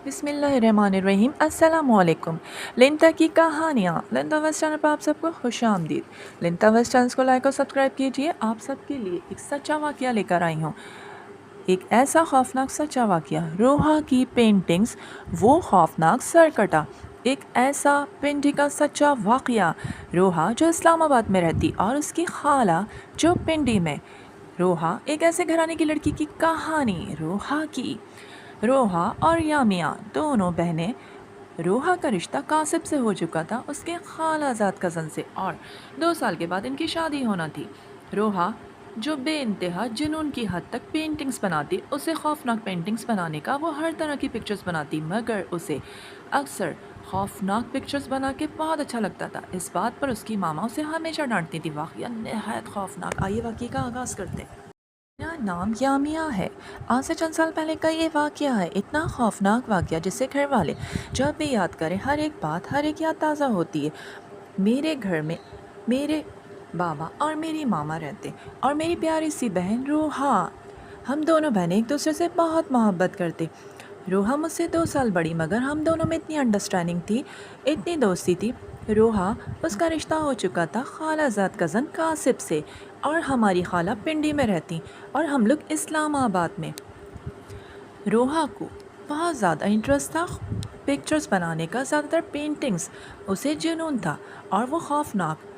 بسم اللہ الرحمن الرحیم السلام علیکم۔ لنتا کی کہانیاں لنتا ویسٹ چینل پر آپ سب کو خوش آمدید۔ لنتا ویسٹ چینل کو لائک اور سبسکرائب کیجیے۔ آپ سب کے لیے ایک سچا واقعہ لے کر آئی ہوں، ایک ایسا خوفناک سچا واقعہ، روحا کی پینٹنگز وہ خوفناک سرکٹا۔ ایک ایسا پنڈی کا سچا واقعہ، روحا جو اسلام آباد میں رہتی اور اس کی خالہ جو پنڈی میں۔ روحا ایک ایسے گھرانے کی لڑکی کی کہانی، روحا کی۔ روحا اور یامیہ دونوں بہنیں۔ روحا کا رشتہ قاسب سے ہو چکا تھا، اس کے خالہ زاد کزن سے، اور 2 سال کے بعد ان کی شادی ہونا تھی۔ روحا جو بے انتہا جنون کی حد تک پینٹنگز بناتی، اسے خوفناک پینٹنگز بنانے کا وہ ہر طرح کی پکچرز بناتی، مگر اسے اکثر خوفناک پکچرز بنا کے بہت اچھا لگتا تھا۔ اس بات پر اس کی ماما اسے ہمیشہ ڈانٹتی تھی۔ واقعہ نہایت خوفناک۔ آئیے واقعے کا آغاز کرتے ہیں۔ میرا نام یامیہ ہے۔ آج سے چند سال پہلے کا یہ واقعہ ہے، اتنا خوفناک واقعہ جسے گھر والے جب بھی یاد کریں ہر ایک بات، ہر ایک یاد تازہ ہوتی ہے۔ میرے گھر میں میرے بابا اور میری ماما رہتے اور میری پیاری سی بہن روحا۔ ہم دونوں بہنیں ایک دوسرے سے بہت محبت کرتے۔ روحا مجھ سے 2 سال بڑی، مگر ہم دونوں میں اتنی انڈرسٹینڈنگ تھی، اتنی دوستی تھی۔ روحا اس کا رشتہ ہو چکا تھا خالہ زاد کزن قاسب سے، اور ہماری خالہ پنڈی میں رہتی اور ہم لوگ اسلام آباد میں۔ روحا کو بہت زیادہ انٹرسٹ تھا پکچرز بنانے کا، زیادہ تر پینٹنگز، اسے جنون تھا اور وہ خوفناک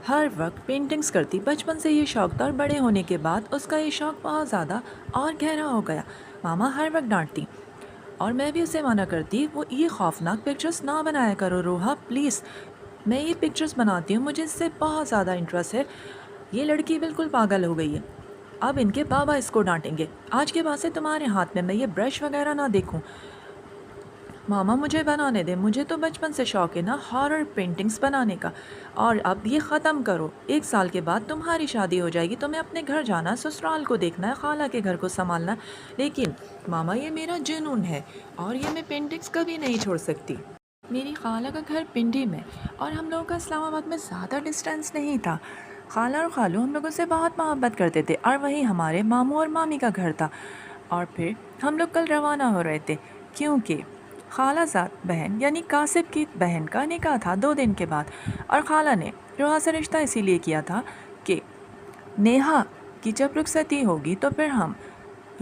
ہر وقت پینٹنگز کرتی۔ بچپن سے یہ شوق تھا اور بڑے ہونے کے بعد اس کا یہ شوق بہت زیادہ اور گہرا ہو گیا۔ ماما ہر وقت ڈانٹتی اور میں بھی اسے منع کرتی، وہ یہ خوفناک پکچرز نہ بنایا کرو روحا پلیز۔ میں یہ پکچرز بناتی ہوں، مجھے اس سے بہت زیادہ انٹرسٹ ہے۔ یہ لڑکی بالکل پاگل ہو گئی ہے، اب ان کے بابا اس کو ڈانٹیں گے۔ آج کے بعد سے تمہارے ہاتھ میں یہ برش وغیرہ نہ دیکھوں۔ ماما مجھے بنانے دے، مجھے تو بچپن سے شوق ہے نا ہارر پینٹنگز بنانے کا، اور اب یہ ختم کرو۔ 1 سال کے بعد تمہاری شادی ہو جائے گی، تمہیں اپنے گھر جانا، سسرال کو دیکھنا ہے، خالہ کے گھر کو سنبھالنا ہے۔ لیکن ماما یہ میرا جنون ہے اور یہ میں پینٹنگز کبھی نہیں چھوڑ سکتی۔ میری خالہ کا گھر پنڈی میں اور ہم لوگوں کا اسلام آباد میں زیادہ ڈسٹینس نہیں تھا۔ خالہ اور خالو ہم لوگوں سے بہت محبت کرتے تھے، اور وہیں ہمارے ماموں اور مامی کا گھر تھا۔ اور پھر ہم لوگ کل روانہ ہو رہے تھے، کیونکہ خالہ زاد بہن یعنی قاسب کی بہن کا نکاح تھا 2 دن کے بعد، اور خالہ نے روحا سے رشتہ اسی لیے کیا تھا کہ نیہا کی جب رخصتی ہوگی تو پھر ہم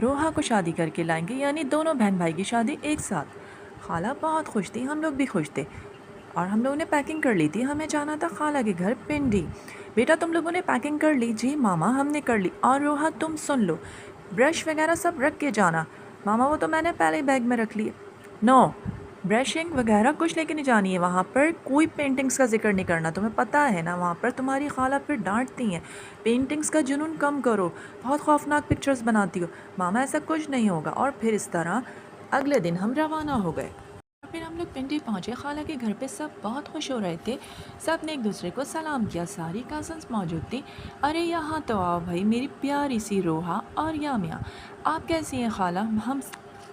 روحا کو شادی کر کے لائیں گے، یعنی دونوں بہن بھائی کی شادی ایک ساتھ۔ خالہ بہت خوش تھی، ہم لوگ بھی خوش تھے، اور ہم لوگوں نے پیکنگ کر لی تھی، ہمیں جانا تھا خالہ کے گھر پنڈی۔ بیٹا تم لوگوں نے پیکنگ کر لی؟ جی ماما ہم نے کر لی۔ اور روحا تم سن لو، برش وغیرہ سب رکھ کے جانا۔ ماما وہ تو میں نے پہلے بیگ میں رکھ لی۔ نو برشنگ وغیرہ کچھ لے کے نہیں جانی ہے، وہاں پر کوئی پینٹنگز کا ذکر نہیں کرنا، تمہیں پتہ ہے نا وہاں پر تمہاری خالہ پھر ڈانٹتی ہیں۔ پینٹنگز کا جنون کم کرو، بہت خوفناک پکچرز بناتی ہو۔ ماما ایسا کچھ نہیں ہوگا۔ اور پھر اس طرح اگلے دن ہم روانہ ہو گئے۔ پھر ہم لوگ پنڈی پہنچے، خالہ کے گھر پہ سب بہت خوش ہو رہے تھے، سب نے ایک دوسرے کو سلام کیا، ساری کزنس موجود تھی۔ ارے یہاں تو آؤ بھائی، میری پیاری سی روحا اور یامیہ، آپ کیسی ہیں خالہ؟ ہم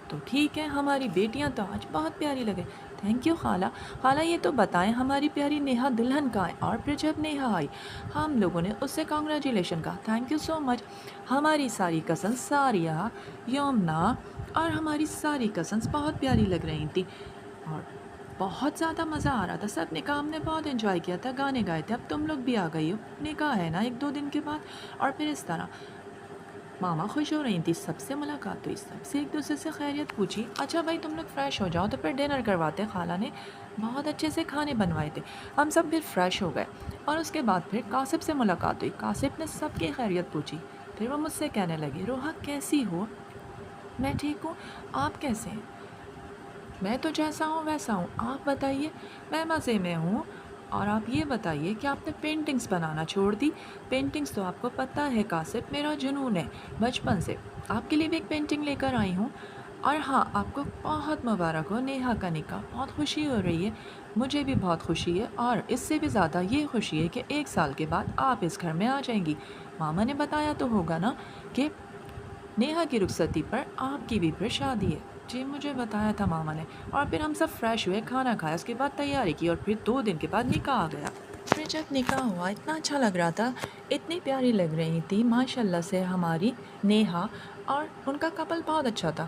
تو ٹھیک ہے، ہماری بیٹیاں تو آج بہت پیاری لگے۔ تھینک یو خالہ۔ خالہ یہ تو بتائیں ہماری پیاری نیہا دلہن کہاں ہے؟ اور پھر جب نیہا آئی ہم لوگوں نے اس سے کانگریچولیشن کہا، تھینک یو سو مچ۔ ہماری ساری کزنس ساریہ، یمنا اور ہماری ساری کزنس بہت پیاری لگ رہی تھیں اور بہت زیادہ مزہ آ رہا تھا۔ سب نے کہا، ہم نے بہت انجوائے کیا تھا، گانے گائے تھے، اب تم لوگ بھی آ گئی ہو، نکاح ہے نا 1-2 دن کے بعد۔ اور پھر اس طرح ماما خوش ہو رہی تھی، سب سے ملاقات ہوئی، سب سے ایک دوسرے سے خیریت پوچھی۔ اچھا بھائی تم لوگ فریش ہو جاؤ تو پھر ڈنر کرواتے، خالہ نے بہت اچھے سے کھانے بنوائے تھے۔ ہم سب پھر فریش ہو گئے اور اس کے بعد پھر قاسب سے ملاقات ہوئی، قاسب نے سب کی خیریت پوچھی۔ پھر وہ مجھ سے کہنے لگے، روحا کیسی ہو؟ میں ٹھیک ہوں، آپ کیسے ہیں؟ میں تو جیسا ہوں ویسا ہوں، آپ بتائیے؟ میں مزے میں ہوں۔ اور آپ یہ بتائیے کہ آپ نے پینٹنگز بنانا چھوڑ دی؟ پینٹنگز تو آپ کو پتہ ہے قاسب میرا جنون ہے بچپن سے، آپ کے لیے بھی ایک پینٹنگ لے کر آئی ہوں۔ اور ہاں آپ کو بہت مبارک ہو نیہا کا نکاح، بہت خوشی ہو رہی ہے، مجھے بھی بہت خوشی ہے، اور اس سے بھی زیادہ یہ خوشی ہے کہ 1 سال کے بعد آپ اس گھر میں آ جائیں گی۔ ماما نے بتایا تو ہوگا نا کہ نیہا کی رخصتی پر آپ کی بھی پھر شادی ہے؟ جی مجھے بتایا تھا ماما نے۔ اور پھر ہم سب فریش ہوئے، کھانا کھایا، اس کے بعد تیاری کی، اور پھر 2 دن کے بعد نکاح آ گیا۔ پھر جب نکاح ہوا اتنا اچھا لگ رہا تھا، اتنی پیاری لگ رہی تھی ماشاء اللہ سے ہماری نیہا، اور ان کا کپل بہت اچھا تھا۔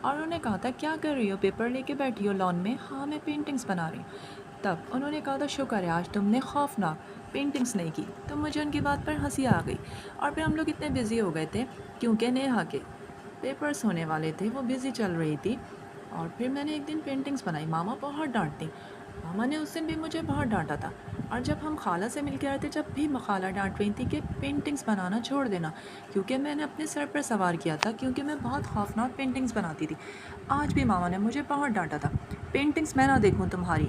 اور انہوں نے کہا تھا کیا کر رہی ہو؟ پیپر لے کے بیٹھی ہو لان میں؟ ہاں میں پینٹنگز بنا رہی ہوں۔ تب انہوں نے کہا تھا شکر ہے آج تم نے خوفناک پینٹنگز نہیں کی۔ تو مجھے ان کی بات پر ہنسی آ گئی، اور پھر ہم لوگ اتنے بزی ہو گئے تھے کیونکہ نیہا کے پیپرز ہونے والے تھے، وہ بزی چل رہی تھی۔ اور پھر میں نے ایک دن پینٹنگز بنائی، ماما بہت ڈانٹتی، ماما نے اس دن بھی مجھے بہت ڈانٹا تھا۔ اور جب ہم خالہ سے مل کے آئے تھے، جب بھی خالہ ڈانٹ رہی تھی کہ پینٹنگز بنانا چھوڑ دینا، کیونکہ میں نے اپنے سر پر سوار کیا تھا، کیونکہ میں بہت خوفناک پینٹنگز بناتی تھی۔ آج بھی ماما نے مجھے بہت ڈانٹا تھا، پینٹنگز میں نہ دیکھوں تمہاری،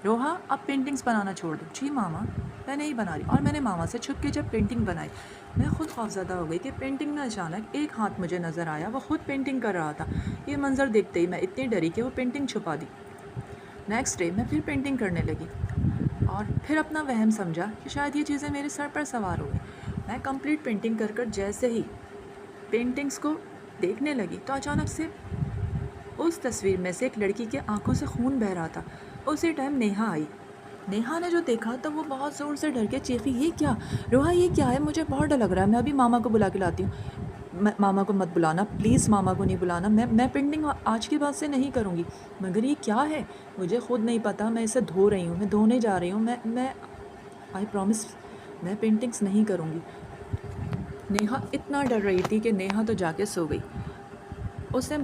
روحا اب پینٹنگز بنانا چھوڑ دو۔ جی ماما میں نہیں بنا رہی۔ اور میں نے ماما سے چھپ کے جب پینٹنگ بنائی، میں خود خوفزدہ ہو گئی کہ پینٹنگ میں اچانک ایک ہاتھ مجھے نظر آیا، وہ خود پینٹنگ کر رہا تھا۔ یہ منظر دیکھتے ہی میں اتنی ڈری کہ وہ پینٹنگ چھپا دی۔ نیکسٹ ڈے میں پھر پینٹنگ کرنے لگی، اور پھر اپنا وہم سمجھا کہ شاید یہ چیزیں میرے سر پر سوار ہو گئی۔ میں کمپلیٹ پینٹنگ کر جیسے ہی پینٹنگز کو دیکھنے لگی تو اچانک سے اس تصویر میں سے ایک لڑکی کے آنکھوں سے خون بہہ رہا تھا۔ اسی ٹائم نیہا آئی۔ نیہا نے جو دیکھا تو وہ بہت زور سے ڈر کے چیخی، یہ کیا روحا، یہ کیا ہے؟ مجھے بہت ڈر لگ رہا ہے، میں ابھی ماما کو بلا کے لاتی ہوں۔ ماما کو مت بلانا پلیز، ماما کو نہیں بلانا، میں پینٹنگ آج کے بعد سے نہیں کروں گی۔ مگر یہ کیا ہے؟ مجھے خود نہیں پتا، میں اسے دھو رہی ہوں، میں دھونے جا رہی ہوں، میں آئی پرومس میں پینٹنگز نہیں کروں گی۔ نیہا اتنا ڈر رہی تھی کہ نیہا تو جا کے سو گئی۔ اس نے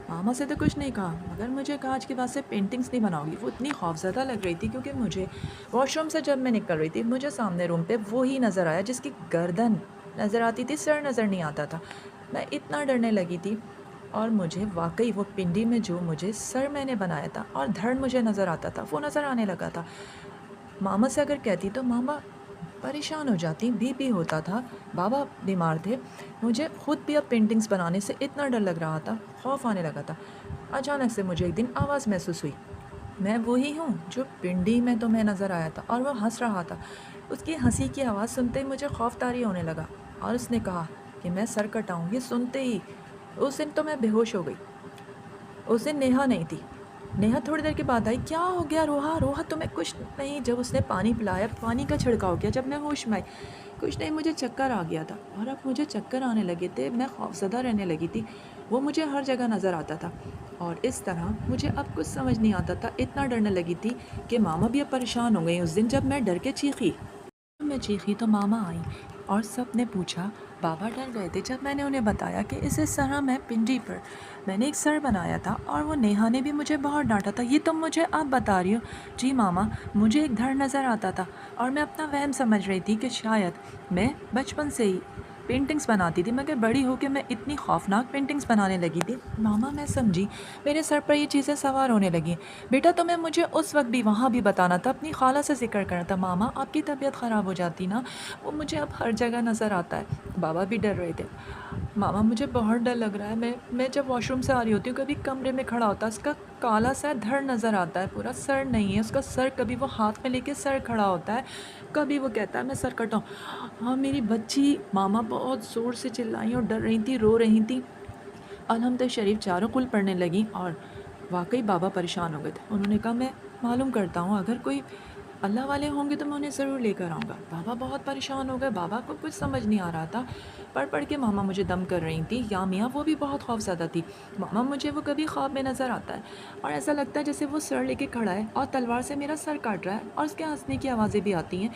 ماما سے تو کچھ نہیں کہا، مگر مجھے کہا آج کے بعد سے پینٹنگز نہیں بناؤ گی۔ وہ اتنی خوفزدہ لگ رہی تھی کیونکہ مجھے واش روم سے جب میں نکل رہی تھی، مجھے سامنے روم پہ وہی نظر آیا جس کی گردن نظر آتی تھی، سر نظر نہیں آتا تھا۔ میں اتنا ڈرنے لگی تھی، اور مجھے واقعی وہ پنڈی میں جو مجھے سر میں نے بنایا تھا اور دھڑ مجھے نظر آتا تھا، وہ نظر آنے لگا تھا۔ ماما سے اگر کہتی تو ماما پریشان ہو جاتی، بی پی ہوتا تھا، بابا بیمار تھے، مجھے خود بھی اب پینٹنگز بنانے سے اتنا ڈر لگ رہا تھا، خوف آنے لگا تھا۔ اچانک سے مجھے ایک دن آواز محسوس ہوئی، میں وہی ہوں جو پنڈی میں تمہیں نظر آیا تھا، اور وہ ہنس رہا تھا۔ اس کی ہنسی کی آواز سنتے ہی مجھے خوف طاری ہونے لگا، اور اس نے کہا کہ میں سر کٹاؤں گی۔ سنتے ہی اس دن تو میں بے ہوش ہو گئی۔ اس دن نیہا نہیں تھی۔ نیہا تھوڑی دیر کے بعد آئی، کیا ہو گیا روحا؟ روحا تمہیں کچھ نہیں؟ جب اس نے پانی پلایا، پانی کا چھڑکاؤ کیا، جب میں ہوش میں آئی، کچھ نہیں، مجھے چکر آ گیا تھا، اور اب مجھے چکر آنے لگے تھے، میں خوفزدہ رہنے لگی تھی، وہ مجھے ہر جگہ نظر آتا تھا، اور اس طرح مجھے اب کچھ سمجھ نہیں آتا تھا، اتنا ڈرنے لگی تھی کہ ماما بھی اب پریشان ہو گئی۔ اس دن جب میں ڈر کے چیخی، میں چیخی تو ماما آئی، اور سب نے پوچھا، بابا ڈر گئے تھے جب میں نے انہیں بتایا کہ اس طرح میں پنڈی پر میں نے ایک سر بنایا تھا، اور وہ نیہا نے بھی مجھے بہت ڈانٹا تھا۔ یہ تم مجھے اب بتا رہی ہو؟ جی ماما مجھے ایک دھڑ نظر آتا تھا، اور میں اپنا وہم سمجھ رہی تھی کہ شاید میں بچپن سے ہی پینٹنگز بناتی تھی، مگر بڑی ہو کے میں اتنی خوفناک پینٹنگز بنانے لگی تھی۔ ماما میں سمجھی، میرے سر پر یہ چیزیں سوار ہونے لگیں۔ بیٹا تمہیں مجھے اس وقت بھی وہاں بھی بتانا تھا، اپنی خالہ سے ذکر کرنا تھا، ماما آپ کی طبیعت خراب ہو جاتی نا، وہ مجھے اب ہر جگہ نظر آتا ہے۔ بابا بھی ڈر رہے تھے، ماما مجھے بہت ڈر لگ رہا ہے، میں جب واش روم سے آ رہی ہوتی ہوں، کبھی کمرے میں کھڑا ہوتا ہے، اس کا کالا سا دھڑ نظر آتا ہے، پورا سر نہیں ہے اس کا، سر کبھی وہ ہاتھ میں لے کے سر کھڑا ہوتا ہے، کبھی وہ کہتا ہے میں سر کٹاؤں۔ ہاں میری بچی، ماما بہت زور سے چلائیں اور ڈر رہی تھی، رو رہی تھی۔ الحمد شریف چاروں کل پڑھنے لگیں، اور واقعی بابا پریشان ہو گئے تھے۔ انہوں نے کہا میں معلوم کرتا ہوں، اگر کوئی اللہ والے ہوں گے تو میں انہیں ضرور لے کر آؤں گا۔ بابا بہت پریشان ہو گئے، بابا کو کچھ سمجھ نہیں آ رہا تھا، پڑھ کے ماما مجھے دم کر رہی تھی۔ یا میاں وہ بھی بہت خوف زدہ تھی، ماما مجھے وہ کبھی خواب میں نظر آتا ہے، اور ایسا لگتا ہے جیسے وہ سر لے کے کھڑا ہے اور تلوار سے میرا سر کاٹ رہا ہے، اور اس کے ہنسنے کی آوازیں بھی آتی ہیں،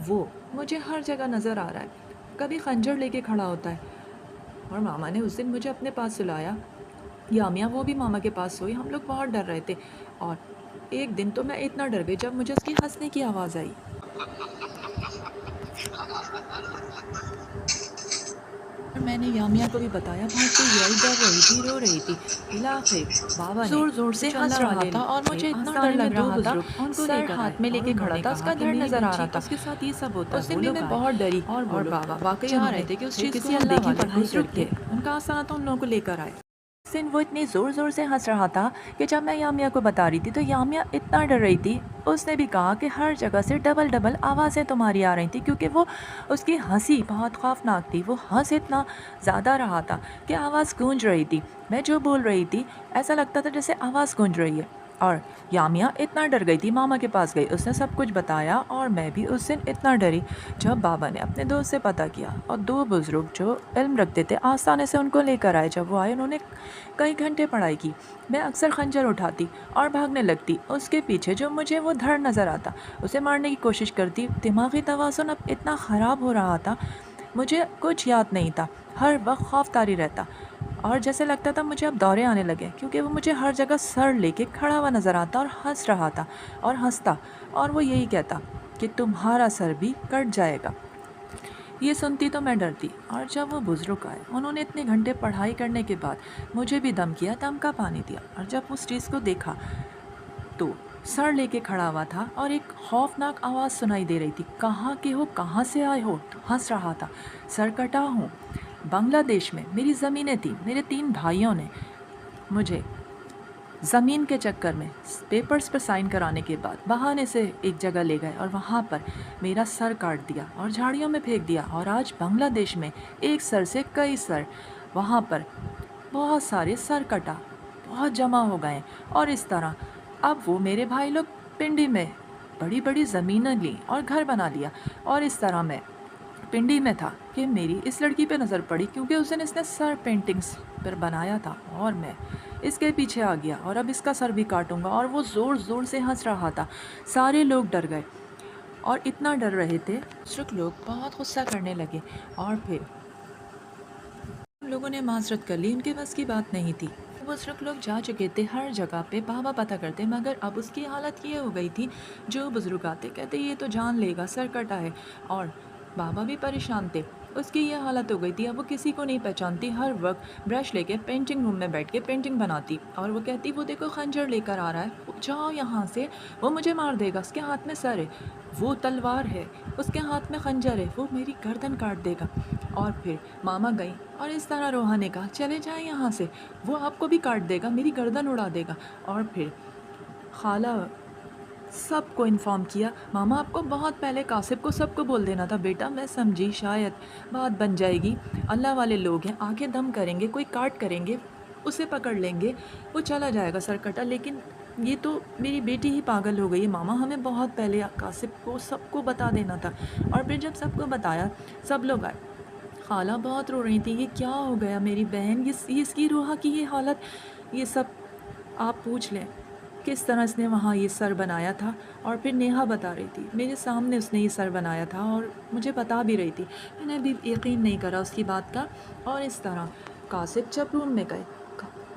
وہ مجھے ہر جگہ نظر آ رہا ہے، کبھی خنجر لے کے کھڑا ہوتا ہے۔ اور ماما نے اس دن مجھے اپنے پاس سلایا، یامیہ وہ بھی ماما کے پاس سوئی، ہم لوگ بہت ڈر رہے تھے، اور ایک دن تو میں اتنا ڈر گئی جب مجھے اس کی ہنسنے کی آواز آئی۔ اور میں نے یامیہ کو بھی بتایا، بھانجتے یہی ڈر رہی تھی، رو رہی تھی۔ بالآخر بابا زور زور سے ہنس رہا تھا، اور مجھے اتنا ڈر لگ رہا تھا، سر ہاتھ میں لے کے کھڑا تھا، اس کا دھڑ نظر آ رہا تھا، اس کے ساتھ یہ سب ہوتا ہے۔ اس دن بھی میں بہت ڈری، اور بابا واقعی چاہ رہے تھے کہ اس چیز کو ہم دیکھیں، پڑھائی کرتے، ان کا آسانہ تو ان لوگوں کو لے کر آئے۔ اس دن وہ اتنی زور زور سے ہنس رہا تھا کہ جب میں یامیہ کو بتا رہی تھی تو یامیہ اتنا ڈر رہی تھی، اس نے بھی کہا کہ ہر جگہ سے ڈبل آوازیں تمہاری آ رہی تھیں، کیونکہ وہ اس کی ہنسی بہت خوفناک تھی، وہ ہنس اتنا زیادہ رہا تھا کہ آواز گونج رہی تھی، میں جو بول رہی تھی ایسا لگتا تھا جیسے آواز گونج رہی ہے۔ اور یامیہ اتنا ڈر گئی تھی، ماما کے پاس گئی، اس نے سب کچھ بتایا اور میں بھی اس دن اتنا ڈری جب بابا نے اپنے دوست سے پتہ کیا اور 2 بزرگ جو علم رکھتے تھے آستانے سے ان کو لے کر آئے۔ جب وہ آئے انہوں نے کئی گھنٹے پڑھائی کی۔ میں اکثر خنجر اٹھاتی اور بھاگنے لگتی اس کے پیچھے جو مجھے وہ دھڑ نظر آتا، اسے مارنے کی کوشش کرتی۔ دماغی توازن اب اتنا خراب ہو رہا تھا، مجھے کچھ یاد نہیں تھا، ہر وقت خوف طاری رہتا اور جیسے لگتا تھا مجھے اب دورے آنے لگے، کیونکہ وہ مجھے ہر جگہ سر لے کے کھڑا ہوا نظر آتا اور ہنس رہا تھا اور ہنستا، اور وہ یہی کہتا کہ تمہارا سر بھی کٹ جائے گا۔ یہ سنتی تو میں ڈرتی، اور جب وہ بزرگ آئے انہوں نے اتنے گھنٹے پڑھائی کرنے کے بعد مجھے بھی دم کیا، دم کا پانی دیا، اور جب اس چیز کو دیکھا تو سر لے کے کھڑا ہوا تھا اور ایک خوفناک آواز سنائی دے رہی تھی، کہاں کے ہو، کہاں سے آئے ہو؟ ہنس رہا تھا، سر کٹا ہوں، بنگلہ دیش میں میری زمینیں تھیں، میرے 3 بھائیوں نے مجھے زمین کے چکر میں پیپرز پر سائن کرانے کے بعد بہانے سے ایک جگہ لے گئے اور وہاں پر میرا سر کاٹ دیا اور جھاڑیوں میں پھینک دیا، اور آج بنگلہ دیش میں ایک سر سے کئی سر، وہاں پر بہت سارے سر کٹا بہت جمع ہو گئے، اور اس طرح اب وہ میرے بھائی لوگ پنڈی میں بڑی بڑی زمینیں لیں اور گھر بنا لیا، اور اس طرح میں پنڈی میں تھا کہ میری اس لڑکی پہ نظر پڑی، کیونکہ اس دن اس نے سر پینٹنگز پر بنایا تھا اور میں اس کے پیچھے آ گیا اور اب اس کا سر بھی کاٹوں گا، اور وہ زور زور سے ہنس رہا تھا۔ سارے لوگ ڈر گئے اور اتنا ڈر رہے تھے، بزرگ لوگ بہت غصہ کرنے لگے، اور پھر لوگوں نے معذرت کر لی، ان کے بس کی بات نہیں تھی۔ بزرگ لوگ جا چکے تھے ہر جگہ پہ بابا پتہ کرتے، مگر اب اس کی حالت یہ ہو گئی تھی، جو بزرگ آتے کہتے یہ تو جان لے گا، سر کٹا ہے، اور بابا بھی پریشان تھے، اس کی یہ حالت ہو گئی تھی، اب وہ کسی کو نہیں پہچانتی، ہر وقت برش لے کے پینٹنگ روم میں بیٹھ کے پینٹنگ بناتی، اور وہ کہتی وہ دیکھو خنجر لے کر آ رہا ہے، جاؤ یہاں سے، وہ مجھے مار دے گا، اس کے ہاتھ میں سر ہے، وہ تلوار ہے، اس کے ہاتھ میں خنجر ہے، وہ میری گردن کاٹ دے گا۔ اور پھر ماما گئی اور اس طرح روحا نے کہا چلے جائیں یہاں سے، وہ آپ کو بھی کاٹ دے گا، میری گردن اڑا دے گا۔ اور پھر خالہ سب کو انفارم کیا، ماما آپ کو بہت پہلے قاسب کو سب کو بول دینا تھا، بیٹا میں سمجھی شاید بات بن جائے گی، اللہ والے لوگ ہیں، آگے دم کریں گے، کوئی کاٹ کریں گے، اسے پکڑ لیں گے، وہ چلا جائے گا سر کٹا، لیکن یہ تو میری بیٹی ہی پاگل ہو گئی ہے، ماما ہمیں بہت پہلے قاسب کو سب کو بتا دینا تھا۔ اور پھر جب سب کو بتایا سب لوگ آئے، خالہ بہت رو رہی تھی، یہ کیا ہو گیا میری بہن، یہ اس کی روحا کی یہ حالت، یہ سب آپ پوچھ لیں کس طرح اس نے وہاں یہ سر بنایا تھا۔ اور پھر نیہا بتا رہی تھی میرے سامنے اس نے یہ سر بنایا تھا اور مجھے بتا بھی رہی تھی، میں نے بھی یقین نہیں کرا اس کی بات کا۔ اور اس طرح قاسب جب روم میں گئے،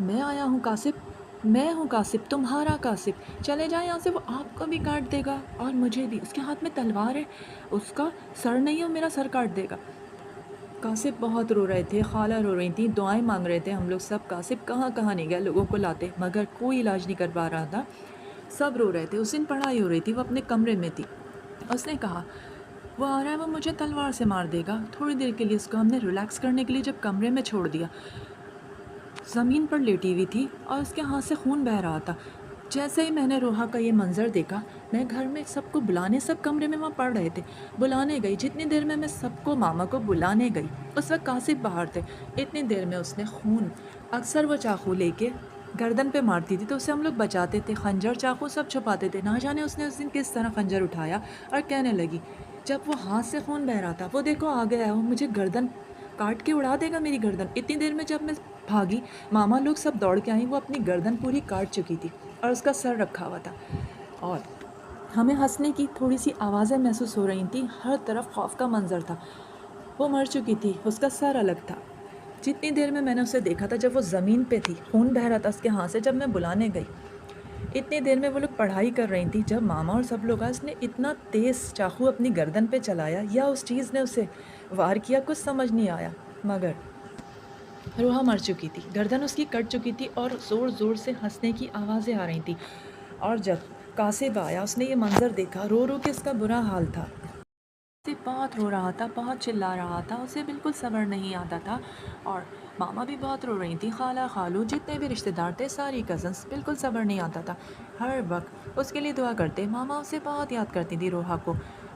میں آیا ہوں قاسب، میں ہوں قاسب، تمہارا قاسب، چلے جائیں یہاں سے، وہ آپ کو بھی کاٹ دے گا اور مجھے بھی، اس کے ہاتھ میں تلوار ہے، اس کا سر نہیں ہے، وہ میرا سر کاٹ دے گا۔ قاسب بہت رو رہے تھے، خالہ رو رہی تھیں، دعائیں مانگ رہے تھے ہم لوگ سب، قاسب کہاں کہاں نہیں گیا، لوگوں کو لاتے مگر کوئی علاج نہیں کر پا رہا تھا، سب رو رہے تھے۔ اس دن پڑھائی ہو رہی تھی، وہ اپنے کمرے میں تھی، اس نے کہا وہ آ رہا ہے، وہ مجھے تلوار سے مار دے گا۔ تھوڑی دیر کے لیے اس کو ہم نے ریلیکس کرنے کے لیے جب کمرے میں چھوڑ دیا، زمین پر لیٹی ہوئی تھی اور اس کے ہاتھ سے خون بہہ رہا تھا۔ جیسے ہی میں نے روحا کا یہ منظر دیکھا، میں گھر میں سب کو بلانے، سب کمرے میں وہاں پڑھ رہے تھے، بلانے گئی، جتنی دیر میں سب کو ماما کو بلانے گئی، اس وقت قاسب باہر تھے، اتنی دیر میں اس نے خون، اکثر وہ چاقو لے کے گردن پہ مارتی تھی تو اسے ہم لوگ بچاتے تھے، خنجر چاقو سب چھپاتے تھے، نہ جانے اس نے اس دن کس طرح خنجر اٹھایا اور کہنے لگی جب وہ ہاتھ سے خون بہہ رہا تھا، وہ دیکھو آ گیا ہے، وہ مجھے گردن کاٹ کے اڑا دے گا میری گردن۔ اتنی دیر میں جب میں بھاگی، ماما لوگ سب دوڑ کے آئیں، وہ اپنی گردن پوری کاٹ چکی تھی اور اس کا سر رکھا ہوا تھا، اور ہمیں ہنسنے کی تھوڑی سی آوازیں محسوس ہو رہی تھیں، ہر طرف خوف کا منظر تھا، وہ مر چکی تھی، اس کا سر الگ تھا۔ جتنی دیر میں نے اسے دیکھا تھا جب وہ زمین پہ تھی، خون بہہ رہا تھا اس کے ہاتھ سے، جب میں بلانے گئی اتنی دیر میں وہ لوگ پڑھائی کر رہی تھی، جب ماما اور سب لوگ آئے، اس نے اتنا تیز چاقو اپنی گردن پہ چلایا یا اس چیز نے اسے وار کیا، کچھ سمجھ نہیں آیا، مگر روحا مر چکی تھی، گردن اس کی کٹ چکی تھی اور زور زور سے ہنسنے کی آوازیں آ رہی تھی۔ اور جب قاسب آیا، اس نے یہ منظر دیکھا، رو رو کے اس کا برا حال تھا، قاسب بہت رو رہا تھا، بہت چلا رہا تھا، اسے بالکل صبر نہیں آتا تھا، اور ماما بھی بہت رو رہی تھی، خالہ خالو جتنے بھی رشتہ دار تھے، ساری کزنس، بالکل صبر نہیں آتا تھا، ہر وقت اس کے لیے دعا کرتے، ماما اسے بہت یاد کرتی تھی روحا کو،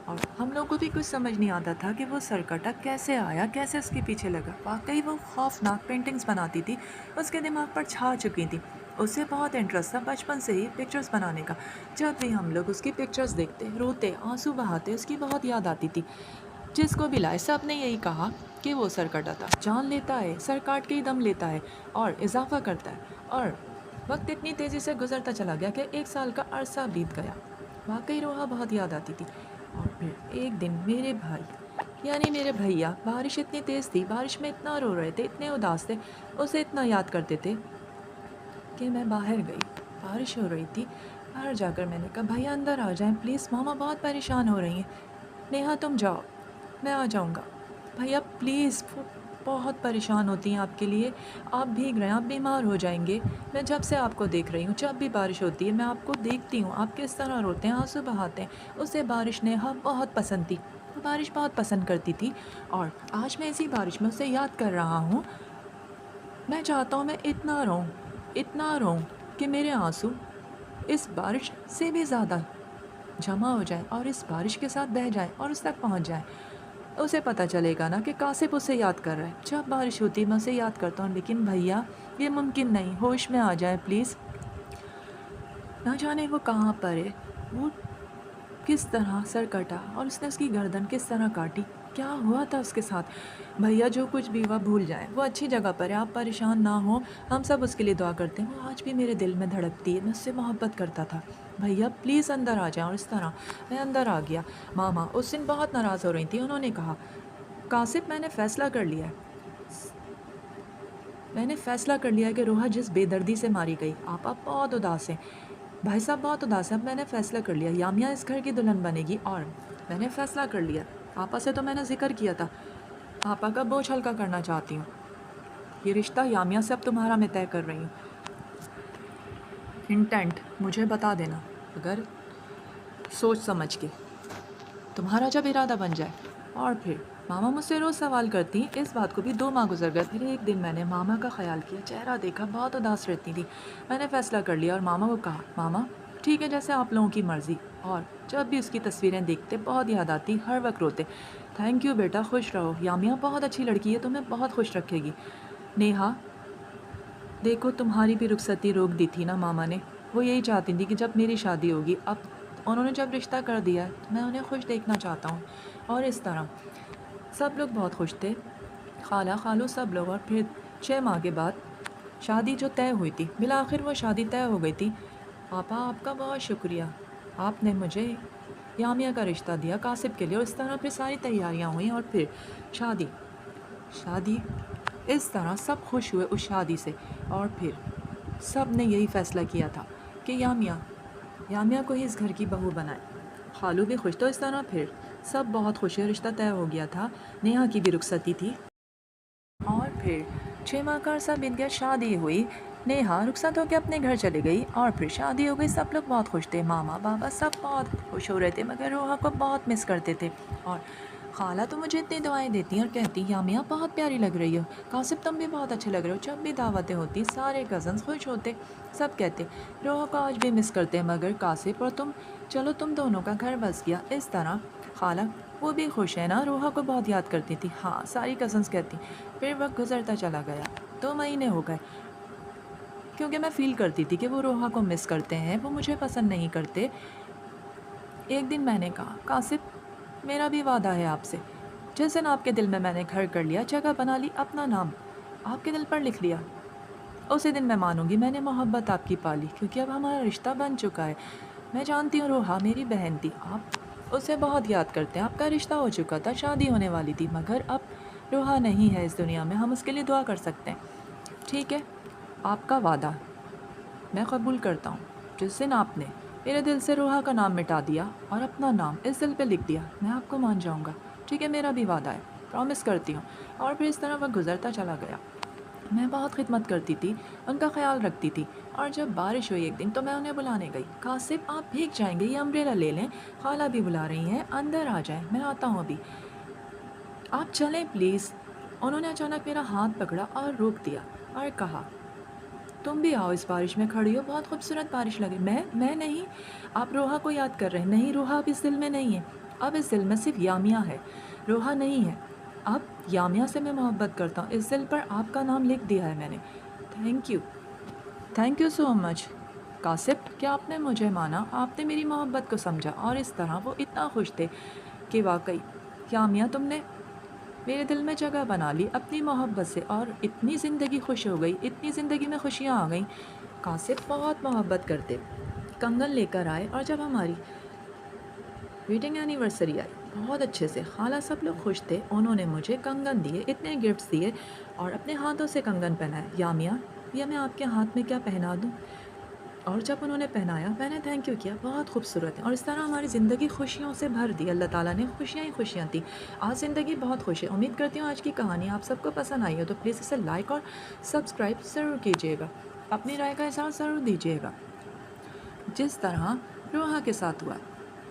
اور ہم لوگوں کو بھی کچھ سمجھ نہیں آتا تھا کہ وہ سرکٹا کیسے آیا، کیسے اس کے پیچھے لگا۔ واقعی وہ خوفناک پینٹنگز بناتی تھی، اس کے دماغ پر چھا چکی تھی۔ اسے بہت انٹرسٹ تھا بچپن سے ہی پکچرز بنانے کا۔ جب بھی ہم لوگ اس کی پکچرز دیکھتے، روتے، آنسو بہاتے، اس کی بہت یاد آتی تھی۔ جس کو بھی لائے سب نے یہی کہا کہ وہ سرکٹا تھا، جان لیتا ہے، سر کاٹ کے ہی دم لیتا ہے اور اضافہ کرتا ہے۔ اور وقت اتنی تیزی سے گزرتا چلا گیا کہ 1 سال کا عرصہ بیت گیا۔ واقعی روحا بہت یاد آتی تھی۔ اور پھر ایک دن میرے بھائی یعنی میرے بھیا، بارش اتنی تیز تھی، بارش میں اتنا رو رہے تھے، اتنے اداس تھے، اسے اتنا یاد کرتے تھے کہ میں باہر گئی۔ بارش ہو رہی تھی، باہر جا کر میں نے کہا بھیا اندر آ جائیں پلیز، ماما بہت پریشان ہو رہی ہیں۔ نیہا تم جاؤ، میں آ جاؤں گا۔ بھیا پلیز، وہ بہت پریشان ہوتی ہیں آپ کے لیے، آپ بھیگ رہے ہیں، آپ بیمار ہو جائیں گے۔ میں جب سے آپ کو دیکھ رہی ہوں، جب بھی بارش ہوتی ہے میں آپ کو دیکھتی ہوں، آپ کس طرح روتے ہیں، آنسو بہاتے ہیں۔ اسے بارش نیہا بہت پسند تھی، وہ بارش بہت پسند کرتی تھی، اور آج میں اسی بارش میں اسے یاد کر رہا ہوں۔ میں چاہتا ہوں میں اتنا روں کہ میرے آنسو اس بارش سے بھی زیادہ جمع ہو جائیں اور اس بارش کے ساتھ بہہ جائیں اور اس تک پہنچ جائیں۔ اسے پتہ چلے گا نا کہ کاسب اسے یاد کر رہا ہے۔ جب بارش ہوتی ہے میں اسے یاد کرتا ہوں، لیکن بھیا یہ ممکن نہیں، ہوش میں آ جائیں پلیز۔ نہ جانے وہ کہاں پر ہے، وہ کس طرح سر کٹا اور اس نے اس کی گردن کس طرح کاٹی، کیا ہوا تھا اس کے ساتھ۔ بھیا جو کچھ بھی ہوا بھول جائیں، وہ اچھی جگہ پر ہے، آپ پریشان نہ ہوں، ہم سب اس کے لیے دعا کرتے ہیں۔ وہ آج بھی میرے دل میں دھڑکتی ہے، میں اس سے محبت کرتا تھا۔ بھیا پلیز اندر آ جائیں۔ اور اس طرح میں اندر آ گیا۔ ماما اس دن بہت ناراض ہو رہی تھی، انہوں نے کہا قاسب میں نے فیصلہ کر لیا ہے کہ روحا جس بے دردی سے ماری گئی، آپ بہت اداس ہیں، بھائی صاحب بہت اداس ہیں۔ اب میں نے فیصلہ کر لیا، یامیہ اس گھر کی دلہن بنے گی، اور میں نے فیصلہ کر لیا، آپا سے تو میں نے ذکر کیا تھا، آپا کا بوجھ ہلکا کرنا چاہتی ہوں، یہ رشتہ یامیہ سے اب تمہارا میں طے کر رہی ہوں۔ انٹینٹ مجھے بتا دینا اگر سوچ سمجھ کے، تمہارا جب ارادہ بن جائے۔ اور پھر ماما مجھ سے روز سوال کرتی، اس بات کو بھی 2 ماہ گزر گئے۔ پھر ایک دن میں نے ماما کا خیال کیا، چہرہ دیکھا، بہت اداس رہتی تھی۔ میں نے فیصلہ کر لیا اور ماما کو کہا ماما ٹھیک ہے جیسے آپ لوگوں کی مرضی۔ اور جب بھی اس کی تصویریں دیکھتے بہت یاد آتی، ہر وقت روتے۔ تھینک یو بیٹا، خوش رہو، یامیہ بہت اچھی لڑکی ہے، تمہیں بہت خوش رکھے گی۔ نیہا دیکھو تمہاری بھی رخصتی روک دی تھی نا ماما نے، وہ یہی چاہتی تھی کہ جب میری شادی ہوگی، اب انہوں نے جب رشتہ کر دیا ہے تو میں انہیں خوش دیکھنا چاہتا ہوں۔ اور اس طرح سب لوگ بہت خوش تھے، خالہ خالو سب لوگ۔ اور پھر 6 ماہ کے بعد شادی جو طے ہوئی تھی، بالآخر وہ شادی طے ہو گئی تھی۔ پاپا آپ کا بہت شکریہ، آپ نے مجھے یامیہ کا رشتہ دیا قاسب کے لیے۔ اور اس طرح پھر ساری تیاریاں ہوئیں اور پھر شادی اس طرح سب خوش ہوئے اس شادی سے۔ اور پھر سب نے یہی فیصلہ کیا تھا کہ یامیہ کو ہی اس گھر کی بہو بنائے۔ خالو بھی خوش، تو اس طرح پھر سب بہت خوش ہوئے، رشتہ طے ہو گیا تھا، نیہا کی بھی رخصتی تھی۔ اور پھر 6 ماہ کا عرصہ بیت گیا، شادی ہوئی، نیہا رخصت ہو کے اپنے گھر چلی گئی، اور پھر شادی ہو گئی۔ سب لوگ بہت خوش تھے، ماما بابا سب بہت خوش ہو رہے تھے، مگر روحا کو بہت مس کرتے تھے۔ اور خالہ تو مجھے اتنی دعائیں دیتی اور کہتی یامیہ بہت پیاری لگ رہی ہو، قاسب تم بھی بہت اچھے لگ رہے ہو۔ جب بھی دعوتیں ہوتی سارے کزنس خوش ہوتے، سب کہتے روحا کو آج بھی مس کرتے ہیں، مگر قاسب اور تم، چلو تم دونوں کا گھر بس گیا۔ اس طرح خالہ وہ بھی خوش ہے نا، روحا کو بہت یاد کرتی تھی، ہاں ساری کزنس کہتی۔ پھر وقت گزرتا چلا گیا، 2 مہینے ہو گئے، کیونکہ میں فیل کرتی تھی کہ وہ روحا کو مس کرتے ہیں، وہ مجھے پسند نہیں کرتے۔ ایک دن میں نے کہا قاسب میرا بھی وعدہ ہے آپ سے، جس دن آپ کے دل میں نے گھر کر لیا، جگہ بنا لی، اپنا نام آپ کے دل پر لکھ لیا، اسی دن میں مانوں گی میں نے محبت آپ کی پالی، کیونکہ اب ہمارا رشتہ بن چکا ہے۔ میں جانتی ہوں روحا میری بہن تھی، آپ اسے بہت یاد کرتے ہیں، آپ کا رشتہ ہو چکا تھا، شادی ہونے والی تھی، مگر اب روحا نہیں ہے اس دنیا میں، ہم اس کے لیے دعا کر سکتے ہیں۔ ٹھیک ہے، آپ کا وعدہ میں قبول کرتا ہوں، جس دن آپ نے میرے دل سے روحا کا نام مٹا دیا اور اپنا نام اس دل پہ لکھ دیا، میں آپ کو مان جاؤں گا۔ ٹھیک ہے، میرا بھی وعدہ ہے، پرومس کرتی ہوں۔ اور پھر اس طرح وقت گزرتا چلا گیا، میں بہت خدمت کرتی تھی، ان کا خیال رکھتی تھی۔ اور جب بارش ہوئی ایک دن تو میں انہیں بلانے گئی، قاسب آپ بھیگ جائیں گے، یہ امبریلا لے لیں، خالہ بھی بلا رہی ہیں، اندر آ جائیں، میں آتا ہوں ابھی، آپ چلیں پلیز۔ انہوں نے اچانک میرا ہاتھ پکڑا اور روک دیا اور کہا تم بھی آؤ، اس بارش میں کھڑی ہو، بہت خوبصورت بارش لگے۔ میں نہیں، آپ روحا کو یاد کر رہے ہیں؟ نہیں، روحا اب اس دل میں نہیں ہے، اب اس دل میں صرف یامیہ ہے، روحا نہیں ہے۔ اب یامیہ سے میں محبت کرتا ہوں، اس دل پر آپ کا نام لکھ دیا ہے میں نے۔ تھینک یو سو مچ کاسب، کیا آپ نے مجھے مانا، آپ نے میری محبت کو سمجھا۔ اور اس طرح وہ اتنا خوش تھے کہ واقعی یامیہ تم نے میرے دل میں جگہ بنا لی اپنی محبت سے، اور اتنی زندگی خوش ہو گئی، اتنی زندگی میں خوشیاں آ گئیں۔ کاسب بہت محبت کرتے، کنگن لے کر آئے، اور جب ہماری ویڈنگ اینیورسری آئی بہت اچھے سے، خالہ سب لوگ خوش تھے، انہوں نے مجھے کنگن دیے، اتنے گفٹس دیے، اور اپنے ہاتھوں سے کنگن پہنائے۔ یامیہ یہ میں آپ کے ہاتھ میں کیا پہنا دوں؟ اور جب انہوں نے پہنایا میں نے تھینک یو کیا، بہت خوبصورت ہے۔ اور اس طرح ہماری زندگی خوشیوں سے بھر دی، اللہ تعالیٰ نے خوشیاں ہی خوشیاں تھیں۔ آج زندگی بہت خوش ہے۔ امید کرتی ہوں آج کی کہانی آپ سب کو پسند آئی ہو، تو پلیز اسے لائک اور سبسکرائب ضرور کیجیے گا، اپنی رائے کا اظہار ضرور دیجیے گا۔ جس طرح روحا کے ساتھ ہوا،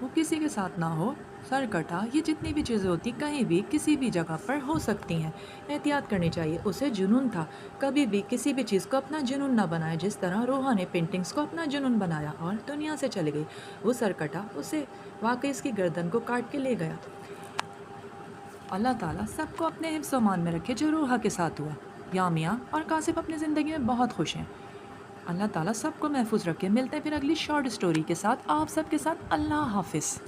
وہ کسی کے ساتھ نہ ہو، سر کٹا، یہ جتنی بھی چیزیں ہوتی کہیں بھی کسی بھی جگہ پر ہو سکتی ہیں، احتیاط کرنی چاہیے۔ اسے جنون تھا، کبھی بھی کسی بھی چیز کو اپنا جنون نہ بنائے، جس طرح روحا نے پینٹنگز کو اپنا جنون بنایا اور دنیا سے چلی گئی۔ وہ سر کٹا، اسے واقعی اس کی گردن کو کاٹ کے لے گیا۔ اللہ تعالیٰ سب کو اپنے حفظ و امان میں رکھے جو روحا کے ساتھ ہوا۔ یامیہ اور کاسب اپنی زندگی میں بہت خوش ہیں، اللہ تعالیٰ سب کو محفوظ رکھے۔ ملتے ہیں پھر اگلی شارٹ اسٹوری کے ساتھ، آپ سب کے ساتھ۔ اللہ حافظ۔